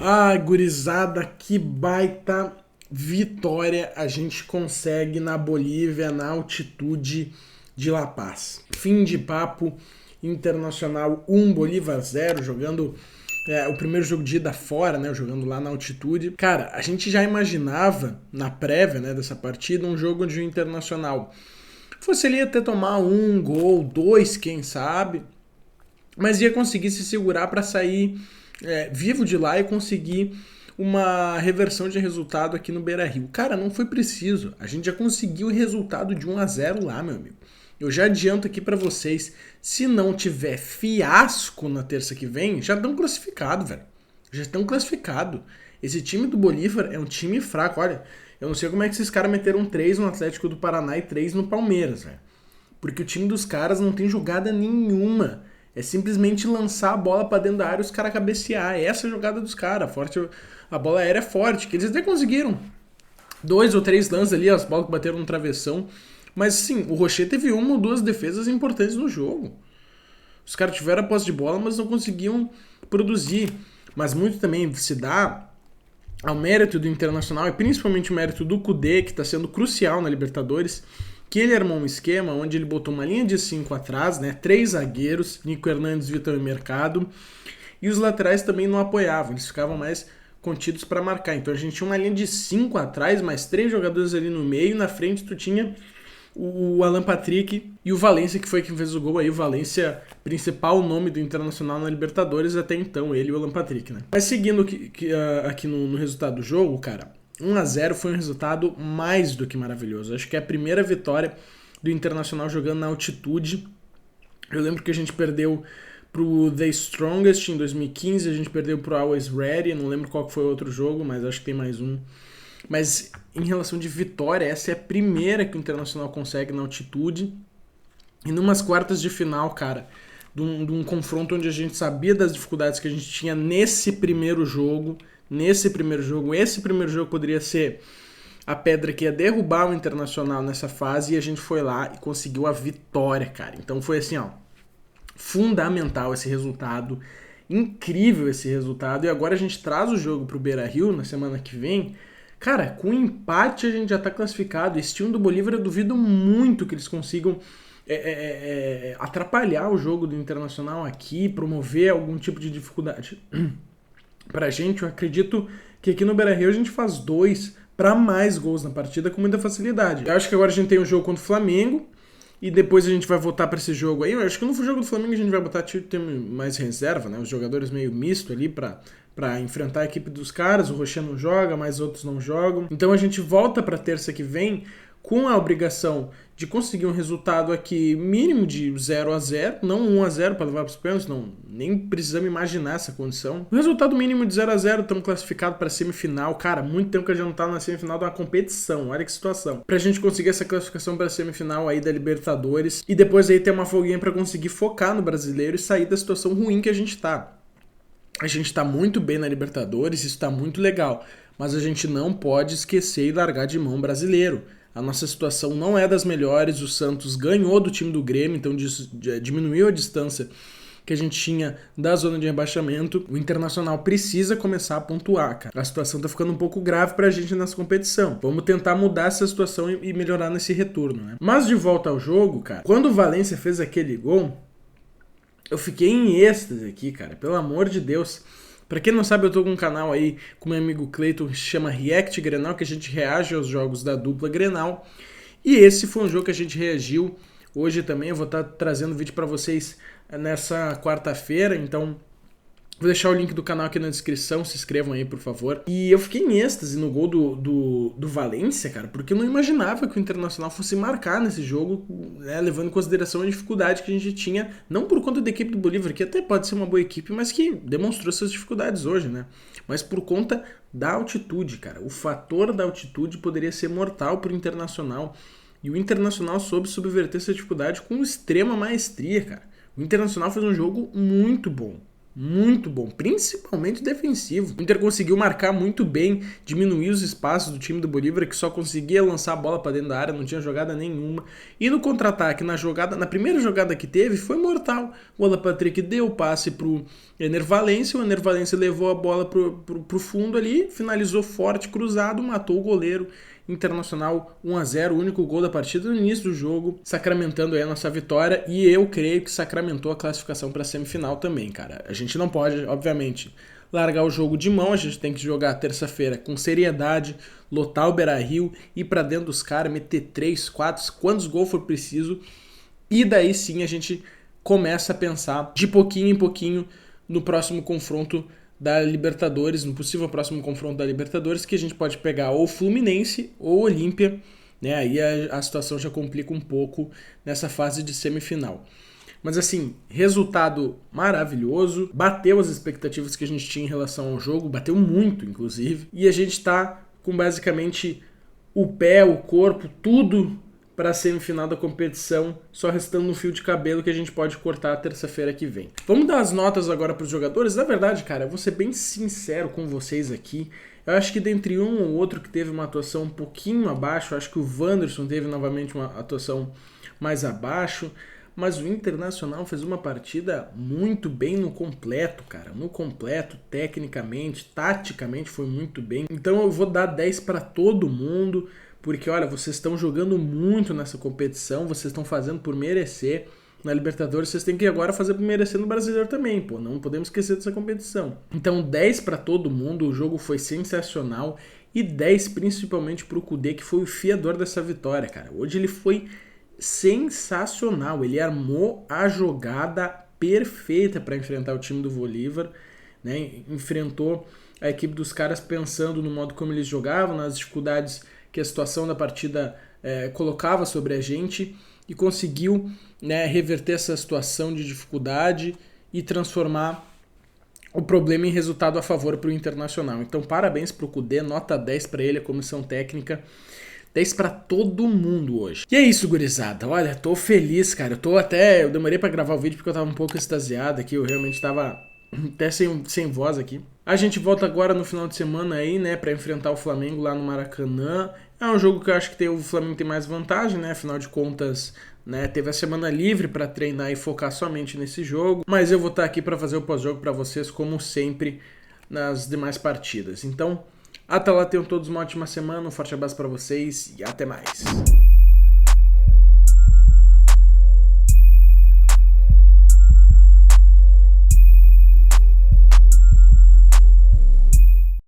Ah, gurizada, que baita vitória a gente consegue na Bolívia, na altitude de La Paz. Fim de papo, Internacional 1, Bolívar 0, jogando o primeiro jogo de ida fora, né, jogando lá na altitude. Cara, a gente já imaginava na prévia, né, dessa partida um jogo de Internacional fosse ali até tomar um gol, dois, quem sabe, mas ia conseguir se segurar para sair vivo de lá e conseguir uma reversão de resultado aqui no Beira-Rio. Cara, não foi preciso. A gente já conseguiu o resultado de 1-0 lá, meu amigo. Eu já adianto aqui para vocês, se não tiver fiasco na terça que vem, já estão classificados, velho. Já estão classificados. Esse time do Bolívar é um time fraco. Olha, eu não sei como é que esses caras meteram 3 no Atlético do Paraná e 3 no Palmeiras, velho. Porque o time dos caras não tem jogada nenhuma. É simplesmente lançar a bola pra dentro da área e os caras cabecear. Essa é a jogada dos caras. A bola aérea é forte, que eles até conseguiram. 2 ou 3 lances ali, as bolas que bateram no travessão. Mas sim, o Rocher teve uma ou duas defesas importantes no jogo. Os caras tiveram a posse de bola, mas não conseguiam produzir. Mas muito também se dá ao mérito do Internacional e principalmente o mérito do Kudê, que está sendo crucial na Libertadores, que ele armou um esquema onde ele botou uma linha de 5 atrás, né? 3 zagueiros, Nico Hernandes, Vitor e Mercado, e os laterais também não apoiavam, eles ficavam mais contidos para marcar. Então a gente tinha uma linha de 5 atrás, mais 3 jogadores ali no meio, e na frente tu tinha o Alan Patrick e o Valência, que foi quem fez o gol aí. O Valência, principal nome do Internacional na Libertadores até então, ele e o Alan Patrick, né? Mas seguindo aqui no resultado do jogo, cara, 1-0 foi um resultado mais do que maravilhoso. Acho que é a primeira vitória do Internacional jogando na altitude. Eu lembro que a gente perdeu pro The Strongest em 2015, a gente perdeu pro Always Ready, não lembro qual foi o outro jogo, mas acho que tem mais um. Mas em relação de vitória, essa é a primeira que o Internacional consegue na altitude. E numas quartas de final, cara, de um confronto onde a gente sabia das dificuldades que a gente tinha nesse primeiro jogo. Esse primeiro jogo poderia ser a pedra que ia derrubar o Internacional nessa fase, e a gente foi lá e conseguiu a vitória, cara. Então foi assim, ó, fundamental esse resultado, incrível esse resultado, e agora a gente traz o jogo pro Beira-Rio na semana que vem. Cara, com empate a gente já tá classificado. Esse time do Bolívar eu duvido muito que eles consigam atrapalhar o jogo do Internacional aqui, promover algum tipo de dificuldade pra gente. Eu acredito que aqui no Beira-Rio a gente faz 2 para mais gols na partida com muita facilidade. Eu acho que agora a gente tem um jogo contra o Flamengo e depois a gente vai voltar para esse jogo aí. Eu acho que no jogo do Flamengo a gente vai botar time mais reserva, né? Os jogadores meio misto ali para enfrentar a equipe dos caras. O Rocher não joga, mas outros não jogam. Então a gente volta para terça que vem com a obrigação de conseguir um resultado aqui mínimo de 0-0, não 1-0 para levar para os pênaltis, não, nem precisamos imaginar essa condição. Um resultado mínimo de 0-0, estamos classificados para a semifinal. Cara, muito tempo que a gente não está na semifinal de uma competição, olha que situação. Para a gente conseguir essa classificação para a semifinal aí da Libertadores e depois aí ter uma folguinha para conseguir focar no Brasileiro e sair da situação ruim que a gente está. A gente está muito bem na Libertadores, isso está muito legal, mas a gente não pode esquecer e largar de mão o Brasileiro. A nossa situação não é das melhores, o Santos ganhou do time do Grêmio, então diminuiu a distância que a gente tinha da zona de rebaixamento. O Internacional precisa começar a pontuar, cara. A situação tá ficando um pouco grave pra gente nessa competição. Vamos tentar mudar essa situação e melhorar nesse retorno, né? Mas de volta ao jogo, cara, quando o Valência fez aquele gol, eu fiquei em êxtase aqui, cara, pelo amor de Deus. Pra quem não sabe, eu tô com um canal aí com meu amigo Cleiton que se chama React Grenal, que a gente reage aos jogos da dupla Grenal. E esse foi um jogo que a gente reagiu hoje também. Eu vou estar trazendo vídeo pra vocês nessa quarta-feira, então vou deixar o link do canal aqui na descrição, se inscrevam aí, por favor. E eu fiquei em êxtase no gol do Valência, cara, porque eu não imaginava que o Internacional fosse marcar nesse jogo, né, levando em consideração a dificuldade que a gente tinha, não por conta da equipe do Bolívar, que até pode ser uma boa equipe, mas que demonstrou suas dificuldades hoje, né? Mas por conta da altitude, cara. O fator da altitude poderia ser mortal pro Internacional. E o Internacional soube subverter essa dificuldade com extrema maestria, cara. O Internacional fez um jogo muito bom. muito bom, principalmente defensivo. O Inter conseguiu marcar muito bem, diminuir os espaços do time do Bolívar, que só conseguia lançar a bola para dentro da área, não tinha jogada nenhuma. E no contra-ataque, na primeira jogada que teve, foi mortal. O Alan Patrick deu o passe pro Ener Valencia, o Ener Valencia levou a bola pro fundo ali, finalizou forte, cruzado, matou o goleiro. Internacional 1-0, o único gol da partida no início do jogo, sacramentando aí a nossa vitória, e eu creio que sacramentou a classificação para a semifinal também, cara. A gente não pode, obviamente, largar o jogo de mão, a gente tem que jogar terça-feira com seriedade, lotar o Beira-Rio, ir para dentro dos caras, meter 3, 4, quantos gols for preciso, e daí sim a gente começa a pensar de pouquinho em pouquinho no próximo confronto da Libertadores, no possível próximo confronto da Libertadores, que a gente pode pegar ou Fluminense ou Olímpia, né? Aí a situação já complica um pouco nessa fase de semifinal. Mas assim, resultado maravilhoso, bateu as expectativas que a gente tinha em relação ao jogo, bateu muito, inclusive, e a gente tá com basicamente o pé, o corpo, tudo para a semifinal da competição, só restando um fio de cabelo que a gente pode cortar terça-feira que vem. Vamos dar as notas agora para os jogadores? Na verdade, cara, eu vou ser bem sincero com vocês aqui. Eu acho que dentre um ou outro que teve uma atuação um pouquinho abaixo, eu acho que o Wanderson teve novamente uma atuação mais abaixo, mas o Internacional fez uma partida muito bem no completo, cara. No completo, tecnicamente, taticamente foi muito bem. Então eu vou dar 10 para todo mundo. Porque, olha, vocês estão jogando muito nessa competição, vocês estão fazendo por merecer. Na Libertadores, vocês têm que agora fazer por merecer no Brasileiro também, pô. Não podemos esquecer dessa competição. Então, 10 para todo mundo, o jogo foi sensacional. E 10 principalmente pro Kudê, que foi o fiador dessa vitória, cara. Hoje ele foi sensacional. Ele armou a jogada perfeita para enfrentar o time do Bolívar, né? Enfrentou a equipe dos caras pensando no modo como eles jogavam, nas dificuldades que a situação da partida colocava sobre a gente, e conseguiu, né, reverter essa situação de dificuldade e transformar o problema em resultado a favor para o Internacional. Então parabéns para o Kudê, nota 10 para ele, a comissão técnica, 10 para todo mundo hoje. E é isso, gurizada. Olha, tô feliz, cara. Eu demorei para gravar o vídeo porque eu tava um pouco extasiado aqui, eu realmente tava até sem voz aqui. A gente volta agora no final de semana aí, né, para enfrentar o Flamengo lá no Maracanã. É um jogo que eu acho que o Flamengo tem mais vantagem, né, afinal de contas, né, teve a semana livre para treinar e focar somente nesse jogo. Mas eu vou estar aqui para fazer o pós-jogo para vocês, como sempre, nas demais partidas. Então, até lá, tenham todos uma ótima semana, um forte abraço para vocês e até mais.